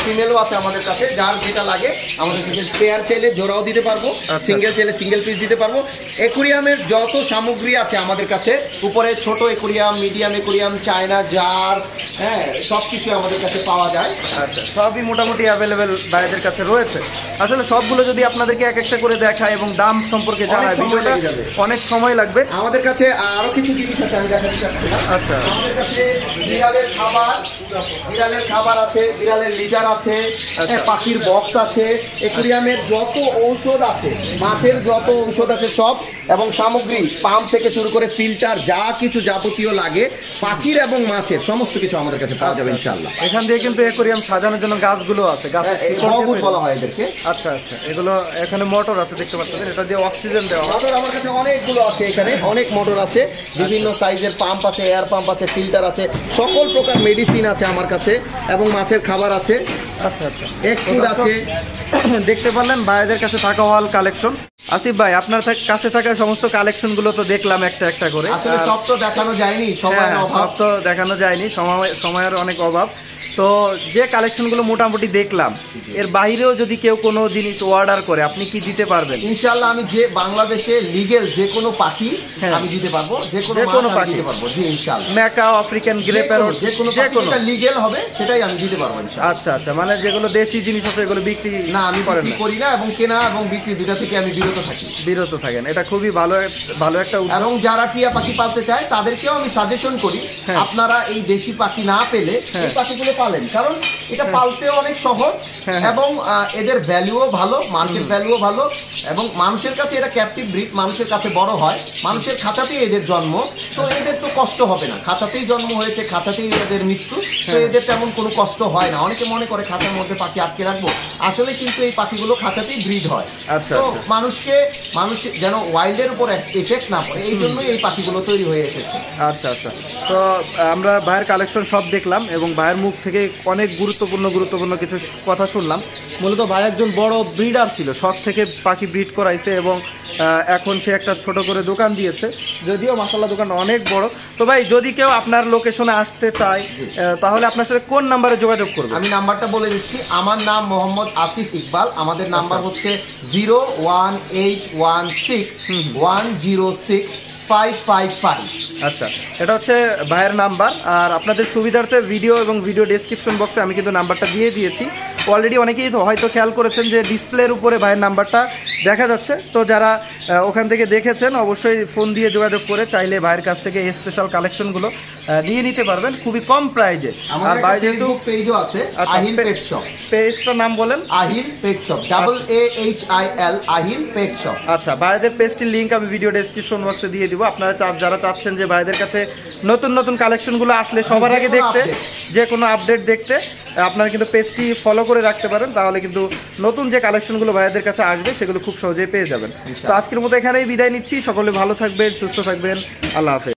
ফিমেলও আছে আমাদের কাছে, যার যেটা লাগে আমাদের কাছে। পেয়ার চাইলে জোড়াও দিতে পারবো, সিঙ্গেল চাইলে সিঙ্গেল পিস দিতে পারবো। অ্যাকুরিয়ামের যত সামগ্রী আছে আমাদের কাছে, উপরে ছোট aquarium, medium aquarium, China jar, হ্যাঁ সবকিছু আমাদের কাছে পাওয়া যায়। আচ্ছা, সবই মোটামুটি অ্যাভেলেবেল ভাইদের কাছে রয়েছে। আসলে সবগুলো যদি আপনাদেরকে এক একটা করে দেখায় এবং দাম সম্পর্কে জানায়, বিষয়টা অনেক সময় লাগবে। আমাদের কাছে আরো কিছু জিনিস আছে, আমি দেখাতে চাচ্ছিলাম। আচ্ছা, আমাদের কাছে বিড়ালের খাবার আছে, বিড়ালের লিটার আছে, পাখির বক্স আছে, অ্যাকুরিয়ামের যত ঔষধ আছে, মাছের যত ঔষধ আছে সব, এবং সামগ্রী পাম্প থেকে শুরু করে ফিল্টার, যা কিছু যাবতীয় লাগে পাখির এবং মাছের সমস্ত কিছু আমাদের কাছে পাওয়া যাবে ইনশাআল্লাহ। এখান দিয়ে কিন্তু অ্যাকুরিয়াম সাজানোর জন্য গাছগুলো আছে, গাছ বলা হয় এদেরকে। আচ্ছা আচ্ছা, এগুলো এখানে মোটর আছে দেখতে পাচ্ছেন, এটা দিয়ে অক্সিজেন দেওয়া। মোটর আমার কাছে অনেকগুলো আছে, এখানে অনেক মোটর আছে, বিভিন্ন সাইজের পাম্প আছে, এয়ার পাম্প আছে, ফিল্টার আছে, সকল প্রকার মেডিসিন আছে আমার কাছে, এবং মাছের খাবার আছে। আচ্ছা আচ্ছা, ফুড আছে। দেখতে পারলেন ভাইদের কাছে থাকা হল কালেকশন। আসিফ ভাই, আপনার কাছে থাকা সমস্ত কালেকশন গুলো তো দেখলাম একটা একটা করে, আসলে সব তো দেখানো যায়নি, সময়ের অভাব, সব তো দেখানো যায়নি, সময়ের অনেক অভাব। তো যে কালেকশনগুলো মোটামুটি দেখলাম, এর বাইরেও যদি কেউ কোনো জিনিস অর্ডার করে আপনি কি দিতে পারবেন? ইনশাআল্লাহ আমি যে বাংলাদেশে লিগেল যে কোনো পাখি আমি দিতে পারবো, যে কোনো পাখি দিতে পারবো। জি ইনশাআল্লাহ, ম্যাকাও, আফ্রিকান গ্রে প্যারট, যে কোনো লিগেল হবে সেটাই আমি দিতে পারবো ইনশাআল্লাহ। আচ্ছা আচ্ছা, মানে যেগুলো দেশি জিনিস আছে এগুলো বিক্রি না, আমি বিক্রি করি না, এবং কেনা এবং বিক্রি দুটো থেকে আমি বিরত থাকেন। এটা খুবই ভালো একটা উদ্যোগ। এবং যারা টিয়া পাখি পালতে চায় তাদেরকেও আমি সাজেশন করি, আপনারা এই দেশি পাখি না পেলে এই পাখিগুলো পালেন, কারণ এটা পালতেও অনেক সহজ, এবং এদের ভ্যালুও ভালো, মার্কেট ভ্যালুও ভালো, এবং মানুষের কাছে এটা ক্যাপটিভ ব্রিড, মানুষের কাছে বড় হয়, মানুষের খাঁচাতেই এদের জন্ম, তো এদের তো কষ্ট হবে না, খাঁচাতেই জন্ম হয়েছে, খাঁচাতেই এদের মৃত্যু, তো এদের তেমন কোনো কষ্ট হয় না। অনেকে মনে করে খাঁচার মধ্যে পাখি আটকে রাখবো, আসলে কিন্তু এই পাখিগুলো খাঁচাতেই ব্রিড হয়। তো মানুষ যেন ওয়াইল্ডের উপর এফেক্ট না পড়ে, এই জন্যই এই পাখিগুলো তৈরি হয়ে এসেছে। আচ্ছা আচ্ছা, তো আমরা ভাইয়ের কালেকশন সব দেখলাম এবং ভাইয়ের মুখ থেকে অনেক গুরুত্বপূর্ণ কিছু কথা শুনলাম। মূলত ভাই একজন বড় ব্রিডার ছিল, শখ থেকে পাখি ব্রিড করাইছে এবং এখন সে একটা ছোট করে দোকান দিয়েছে, যদিও মাশাআল্লাহ দোকান অনেক বড়। তো ভাই, যদি কেউ আপনার লোকেশনে আসতে চায় তাহলে আপনার সাথে কোন নাম্বারে যোগাযোগ করবে? আমি নাম্বারটা বলে দিচ্ছি, আমার নাম মোহাম্মদ আসিফ ইকবাল, আমাদের নাম্বার হচ্ছে 01816106555। আচ্ছা, এটা হচ্ছে ভাইয়ের নাম্বার। আর আপনাদের সুবিধার্থে ভিডিও এবং ভিডিও ডেসক্রিপশন বক্সে আমি কিন্তু নাম্বারটা দিয়ে দিয়েছি। অলরেডি অনেকেই হয়তো খেয়াল করেছেন যে ডিসপ্লের উপরে ভাইয়ের নাম্বারটা দেখা যাচ্ছে, তো যারা ওখান থেকে দেখেছেন অবশ্যই ফোন দিয়ে যোগাযোগ করে চাইলে ভাইয়ের কাছ থেকে এই স্পেশাল কালেকশনগুলো নিয়ে নিতে পারবেন খুবই কম প্রাইজে। আর ভাই যেহেতু পেজও আছে, আহিল পেট শপ, পেজটার নাম বলেন? Aahil pet shop, AAHIL, Aahil pet shop. আচ্ছা, ভাইদের পেজটির লিঙ্ক আমি ভিডিও ডেসক্রিপশন বক্সে দিয়ে দিব। আপনারা যারা চাচ্ছেন যে ভাইদের কাছে নতুন কালেকশনগুলো আসলে সবার আগে দেখতে, যে কোনো আপডেট দেখতে, আপনারা কিন্তু পেজটি ফলো করে রাখতে পারেন, তাহলে কিন্তু নতুন যে কালেকশনগুলো ভাইদের কাছে আসবে সেগুলো খুব সহজেই পেয়ে যাবেন। তো আজকের মতো এখানেই বিদায় নিচ্ছি, সকলে ভালো থাকবেন, সুস্থ থাকবেন, আল্লাহ হাফেজ।